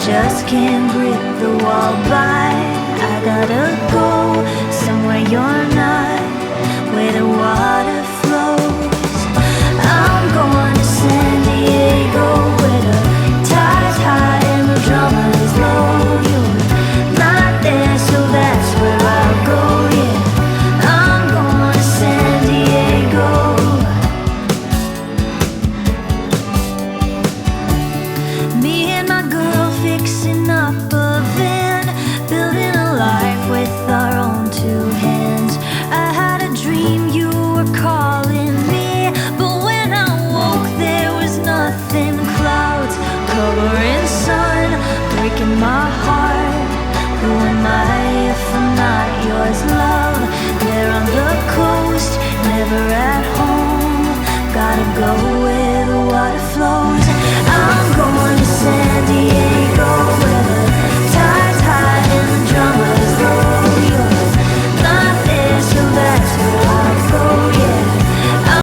just can't grip the wall by. I gotta go somewhere you're not, where the water flows. I'm going to San Diego, where the tide's high and the drama is low. You're not there, so that's where I'll go, yeah. I'm going to San Diego. Me and my girl fixing up a van, building a life with our own two hands. I had a dream you were calling me, but when I woke there was nothing. Clouds covering sun, breaking my heart. Who am I if I'm not yours, love? There on the coast, never at home. Gotta go where